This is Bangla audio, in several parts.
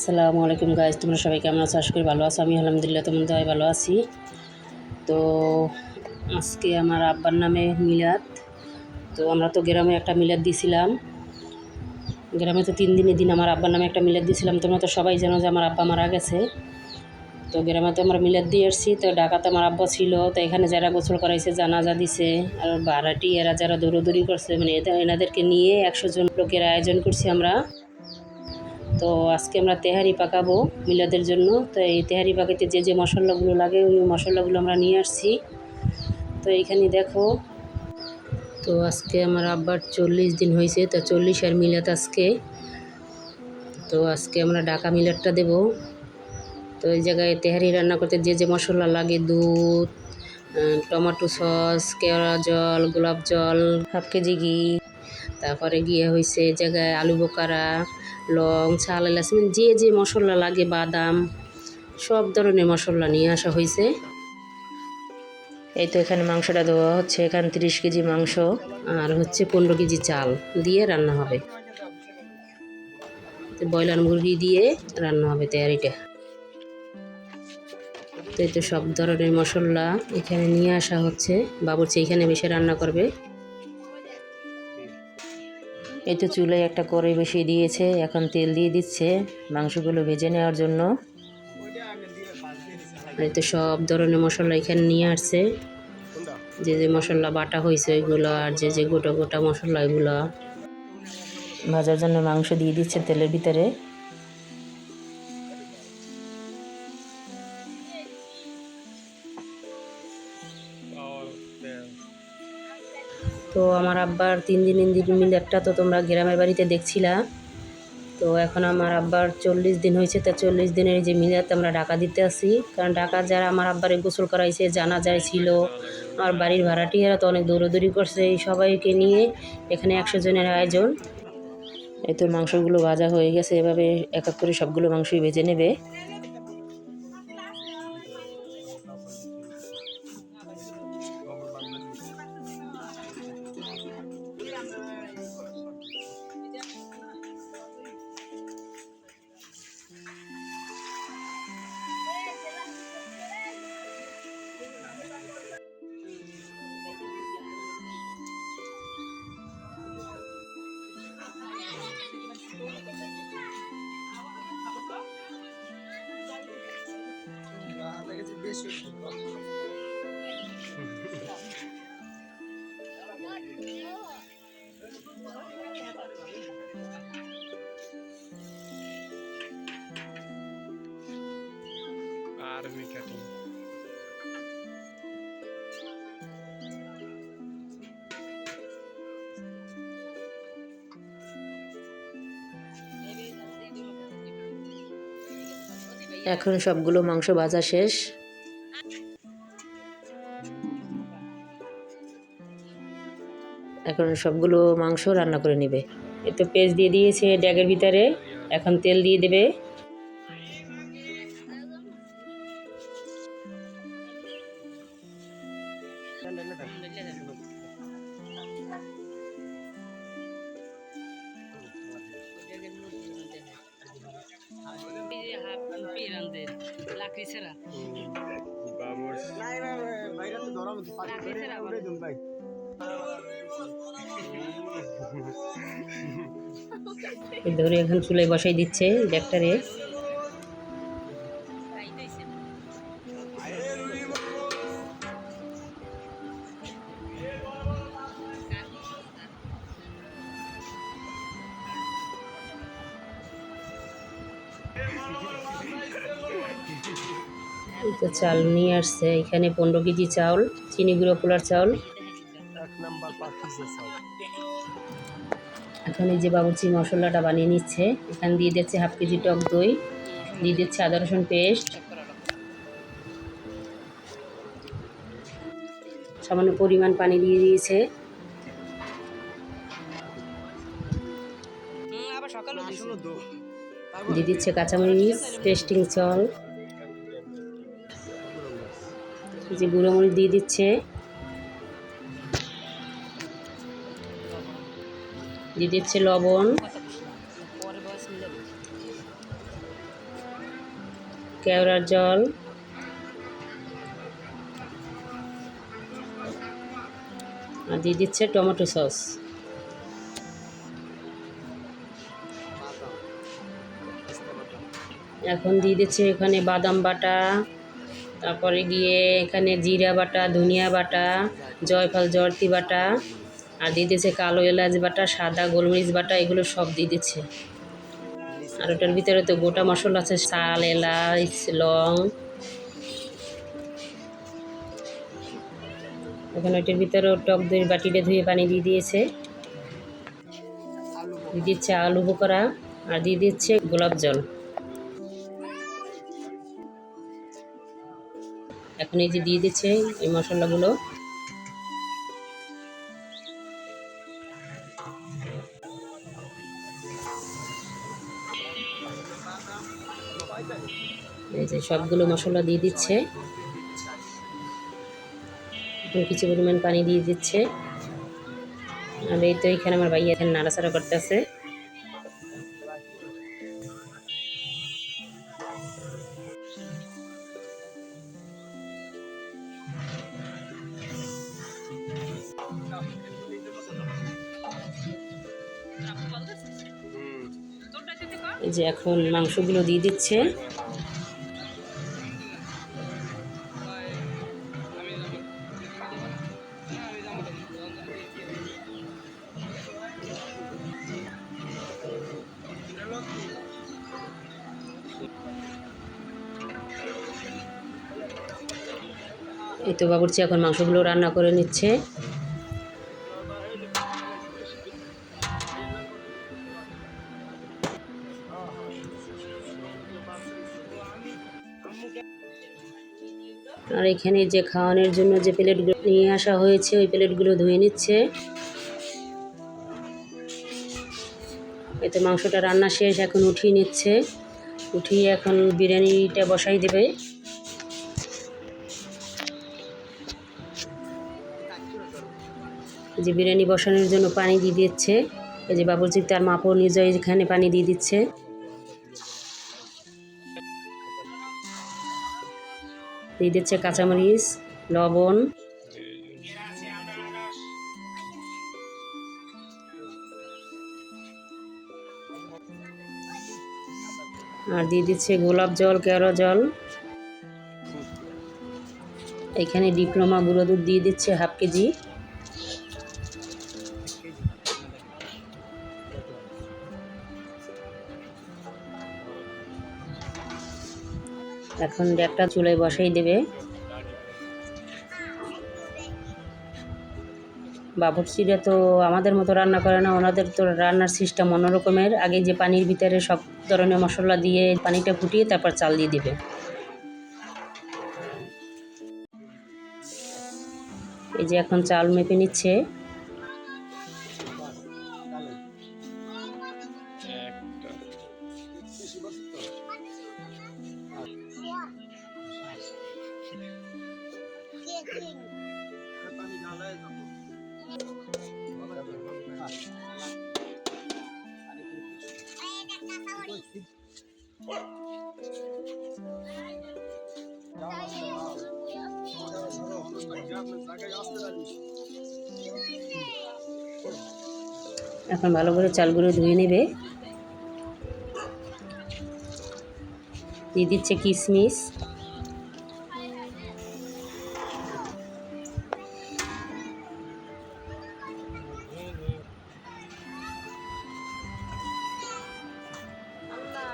আসসালামু আলাইকুম গাইস, তোমরা সবাই কেমন আছো? আশা করি ভালো আছো। আমি আলহামদুলিল্লাহ তোমাদের দয়ায় ভালো আছি। তো আজকে আমার আব্বার নামে মিলাদ। তো আমরা তো গ্রামে একটা মিলাদ দিয়েছিলাম। গ্রামে তো 3 দিনের দিন আমার আব্বার নামে একটা মিলাদ দিয়েছিলাম। তোমরা তো সবাই জানো যে আমার আব্বা মারা গেছে। তো গ্রামে তো আমরা মিলাদ দিয়ে আসছি। তো ঢাকাতে আমার আব্বা ছিল। তো এখানে যারা গোসল করাইছে, জানাজা দিছে, আর ভাড়াটি এরা যারা দৌড়দৌড়ি করছে, মানে এনাদেরকে নিয়ে 100 জন লোকের আয়োজন করছি আমরা। তো আজকে আমরা তেহারি পাকাবো মিলাদের জন্য। তো এই তেহারি পাকাতে যে যে মশলাগুলো লাগে ওই মশলাগুলো আমরা নিয়ে আসছি। তো এইখানে দেখো, তো আজকে আমার আব্বার 40 দিন হয়েছে। তো 40 মিলাদ আজকে। তো আজকে আমরা ঢাকা মিলাদটা দেব। তো এই জায়গায় তেহারি রান্না করতে যে যে মশলা লাগে, দুধ, টমেটো সস, কেওড়া জল, গোলাপ জল, হাফ কেজি ঘি, তারপরে গিয়ে হয়েছে এই জায়গায় আলু বোকারা, লং, চাল, এলাচ, যে যে মশলা লাগে, বাদাম, সব ধরনের মশলা নিয়ে আসা হয়েছে। এই তো এখানে মাংসটা দেওয়া হচ্ছে। এখানে 30 কেজি মাংস আর হচ্ছে 15 কেজি চাল দিয়ে রান্না হবে। ব্রয়লার মুরগি দিয়ে রান্না হবে তেহারিটা। তো এই তো সব ধরনের মশলা এখানে নিয়ে আসা হচ্ছে। বাবুর্চি এখানে বসে রান্না করবে। এই তো চুলায় একটা কড়াই বসিয়ে দিয়েছে। এখন তেল দিয়ে দিচ্ছে মাংসগুলো ভেজে নেওয়ার জন্য। এই তো সব ধরনের মশলা এখানে নিয়ে আসছে। যে যে মশলা বাটা হয়েছে ওইগুলো, আর যে যে গোটা গোটা মশলা এগুলো ভাজার জন্য মাংস দিয়ে দিচ্ছে তেলের ভিতরে। তো আমার আব্বার 3 দিনের মিলাদটা তো তোমরা গ্রামের বাড়িতে দেখছিলা। তো এখন আমার আব্বার 40 দিন হয়েছে। তা 40 দিনের যে মিলাদ আমরা ঢাকা দিতে আসি। কারণ ঢাকা যারা আমার আব্বারে গোসল করাইছে, জানা যায় ছিল, আমার বাড়ির ভাড়াটিয়ারা তো অনেক দৌড়াদৌড়ি করছে। এই সবাইকে নিয়ে এখানে 100 জনের আয়োজন। এই তো মাংসগুলো ভাজা হয়ে গেছে। এভাবে এক এক করে সবগুলো মাংসই ভেজে নেবে। Army cutting. এখন সবগুলো মাংস ভাজা শেষ। এখন সবগুলো মাংস রান্না করে নেবে। এই তো পেঁয়াজ দিয়ে দিয়েছে ড্যাগের ভিতরে। এখন তেল দিয়ে দেবে। ধরে এখন চুলায় বসাই দিচ্ছে ড্যাগটারে। তো চাল নিয়ে আসছে এখানে 15 কেজি চাউল, চিনি গুঁড়ো পোলার চাউল। এখন এই যে বাবুর্চি মশলাটা বানিয়ে নিচ্ছে। এখানে দিয়ে দিচ্ছে হাফ কেজি টক দই, দিয়ে দিচ্ছে আদা রসুন পেস্ট, সামান্য পরিমাণ পানি দিয়ে দিয়েছে। দিয়ে দিচ্ছে কাঁচামরিচ, পেস্টিং চাল, যে গুঁড়ো মরিচ দিয়ে দিচ্ছে, দিয়ে দিচ্ছে লবণ, কেওড়ার জল, আর দিয়ে দিচ্ছে টমেটো সস। এখন দিয়ে দিচ্ছে এখানে বাদাম বাটা, তারপরে গিয়ে এখানে জিরা বাটা, ধনিয়া বাটা, জয়ফল জয়ত্রী বাটা, আর দিয়ে দিচ্ছে কালো এলাচ বাটা, সাদা গোলমরিচ বাটা, এগুলো সব দিয়ে দিচ্ছে। আর ওটার ভিতরে তো গোটা মশলা আছে, শাল, এলাচ, লং। এখন ওইটার ভিতরে টক দই বাটিটা ধুয়ে পানি দিয়ে দিয়েছে, দিয়ে দিচ্ছে আলু বোখরা, আর দিয়ে দিচ্ছে গোলাপ জল। এখন এই যে দিয়ে দিচ্ছে এই মশলাগুলো। এই যে সবগুলো মশলা দিয়ে দিচ্ছে। এখন কিছু পরিমাণ পানি দিয়ে দিচ্ছে। আর এই তো এখানে আমার ভাইয়া এখানে নাড়াচাড়া করতেছে। এই যে এখন মাংসগুলো দিয়ে দিচ্ছে। এই তো বাবুর্চি এখন মাংসগুলো রান্না করে নিচ্ছে। আর এখানে যে খাওয়ানোর জন্য যে প্লেটগুলো নিয়ে আসা হয়েছে ওই প্লেটগুলো ধুয়ে নিচ্ছে। এই তো মাংসটা রান্না শেষ, এখন উঠিয়ে নিচ্ছে। উঠিয়ে এখন বিরিয়ানিটা বসাই দেবে। এই যে বিরিয়ানি বসানোর জন্য পানি দিয়ে দিচ্ছে। এই যে বাবুর্চি তার মাপ অনুযায়ী এখানে পানি দিয়ে দিচ্ছে। দিয়ে দিচ্ছে কাঁচামরিচ, লবণ, আর দিয়ে দিচ্ছে গোলাপ জল, কেওড়া জল। এখানে ডিপ্লোমা গুঁড়ো দুধ দিয়ে দিচ্ছে হাফ কেজি। এখন একটা চুলায় বসাই দেবে। বাবুর্চিরা তো আমাদের মতো রান্না করে না, ওনাদের তো রান্নার সিস্টেম অন্যরকমের। আগে যে পানির ভিতরে সব ধরনের মশলা দিয়ে পানিটা ফুটিয়ে তারপর চাল দিয়ে দিবে। এই যে এখন চাল মেপে নিচ্ছে। এখন ভালো করে চালগুলো ধুয়ে নেবে। দিয়ে দিচ্ছে কিশমিশ,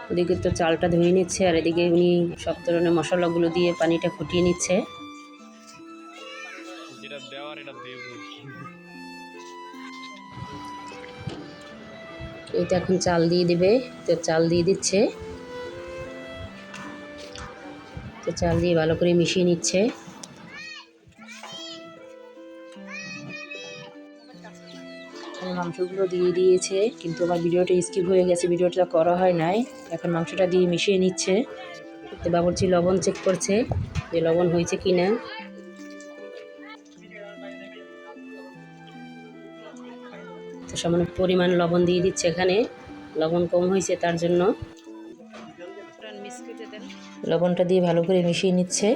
ওদিকে তো চালটা ধুয়ে নিচ্ছে, আর এদিকে উনি সব ধরনের মশলাগুলো দিয়ে পানিটা ফুটিয়ে নিচ্ছে। এইটা এখন চাল দিয়ে দিবে। তো চাল দিয়ে দিচ্ছে। তো চাল দিয়ে ভালো করে মিশিয়ে নিচ্ছে। মাংসগুলো দিয়ে দিয়েছে, কিন্তু আমার ভিডিওটা স্কিপ হয়ে গেছে, ভিডিওটা করা হয় নাই। এখন মাংসটা দিয়ে মিশিয়ে নিচ্ছে। তো বাবুর্চি লবণ চেক করছে যে লবণ হয়েছে কি না। তো সামান্য পরিমাণ লবণ দিয়ে দিচ্ছে, এখানে লবণ কম হয়েছে তার জন্য। লবণটা দিয়ে ভালো করে মিশিয়ে নিচ্ছে।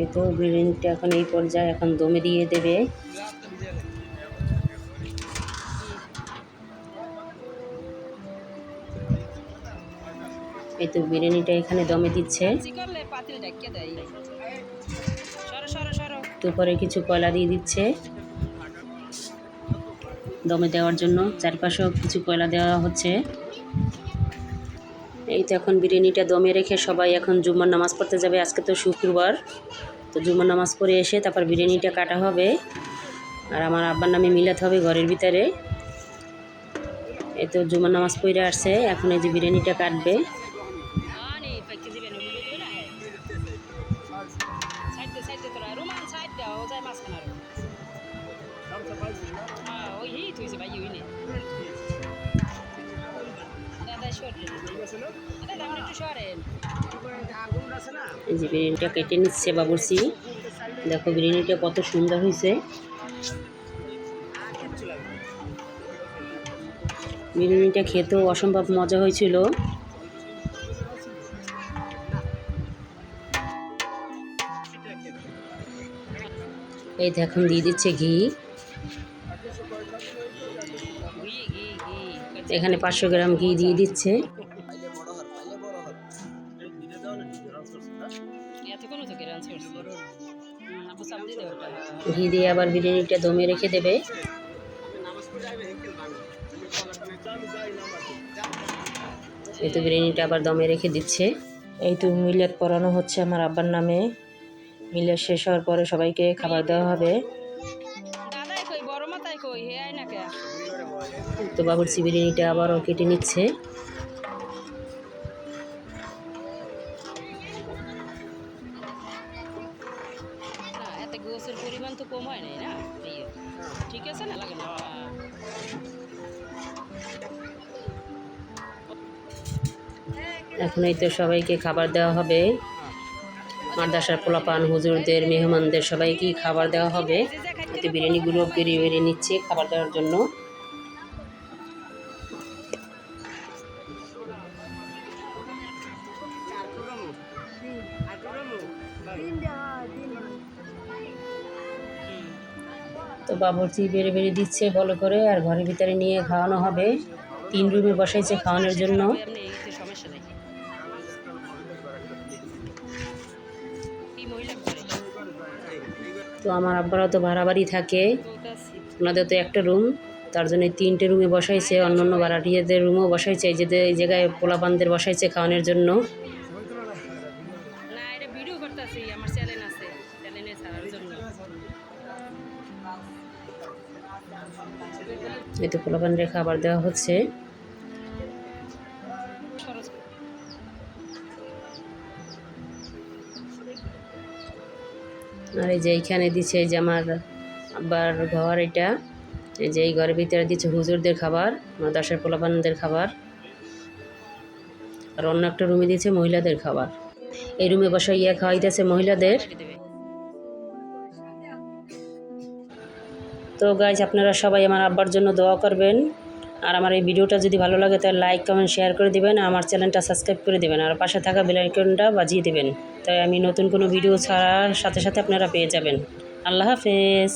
এই তো বিরিয়ানিটা এখন এই পর্যায়ে এখন দমে দিয়ে দেবে। এই তো বিরিয়ানিটা এখানে দমে দিচ্ছে। দুপুরে কিছু কয়লা দিয়ে দিচ্ছে দমে দেওয়ার জন্য, চারপাশেও কিছু কয়লা দেওয়া হচ্ছে। এই তো এখন বিরিয়ানিটা দমে রেখে সবাই এখন জুম্মার নামাজ পড়তে যাবে। আজকে তো শুক্রবার, তো জুম্মার নামাজ পড়ে এসে তারপর বিরিয়ানিটা কাটা হবে। আর আমার আব্বার নামে মিলাত হবে ঘরের ভিতরে। এই তো জুম্মার নামাজ পড়ে আসছে, এখন এই যে বিরিয়ানিটা কাটবে। এই যে বিরিয়ানিটা কেটে নিচ্ছে বাবুর্চি। দেখো বিরিয়ানিটা কত সুন্দর হয়েছে। বিরিয়ানিটা খেতেও অসম্ভব মজা হয়েছিল। এই এখন দিয়ে দিচ্ছে ঘি। এখানে 500 গ্রাম ঘি দিয়ে দিচ্ছে। ঘি দিয়ে আবার বিরিয়ানিটা দমে রেখে দেবে। এই তো বিরিয়ানিটা আবার দমে রেখে দিচ্ছে। এই তো মিলাদ পড়ানো হচ্ছে আমার আব্বার নামে। মিলাদ শেষ হওয়ার পরে সবাইকে খাবার দেওয়া হবে। তো বাবুর্চি বিরিয়ানিটা আবারও কেটে নিচ্ছে। পরিমাণ তো কম হয় না, ঠিক আছে না, লাগে না। এখন এই তো সবাইকে খাবার দেওয়া হবে। মাদ্রাসার পোলাপান, হুজুরদের, মেহমানদের সবাইকেই খাবার দেওয়া হবে। এতে বিরিয়ানিগুলো বেরিয়ে নিচ্ছে খাবার দেওয়ার জন্য। তো বাবুর্চি বেড়ে দিচ্ছে ভালো করে, আর ঘরের ভিতরে নিয়ে খাওয়ানো হবে। 3 রুমে বসাইছে খাওয়ানোর জন্য। তো আমার আব্বারা তো ভাড়া বাড়ি থাকে, ওনাদের তো একটা রুম, তার জন্য 3টে রুমে বসাইছে। অন্য ভাড়াটিয়াদের রুমও বসাইছে, এই জায়গায় পোলাপানদের বসাইছে খাওয়ানোর জন্য। এই তো পোলাপানদের খাবার দেওয়া হচ্ছে। আর এই যে এইখানে দিচ্ছে, এই যে আমার আব্বার ঘর, এটা এই যে এই ঘরের ভিতরে দিচ্ছে হুজুরদের খাবার, মাদ্রাসার পোলাপানদের খাবার। আর অন্য একটা রুমে দিচ্ছে মহিলাদের খাবার। এই রুমে বসাইয়া খাওয়াইতেছে মহিলাদের। তো গাইজ, আপনারা সবাই আমার আব্বার জন্য দোয়া করবেন। আর আমার এই ভিডিওটা যদি ভালো লাগে তাহলে লাইক, কমেন্ট, শেয়ার করে দিবেন। আমার চ্যানেলটা সাবস্ক্রাইব করে দিবেন, আর পাশে থাকা বেল আইকনটা বাজিয়ে দিবেন। তাই আমি নতুন কোনো ভিডিও ছাড়ার সাথে সাথে আপনারা পেয়ে যাবেন। আল্লাহ হাফেজ।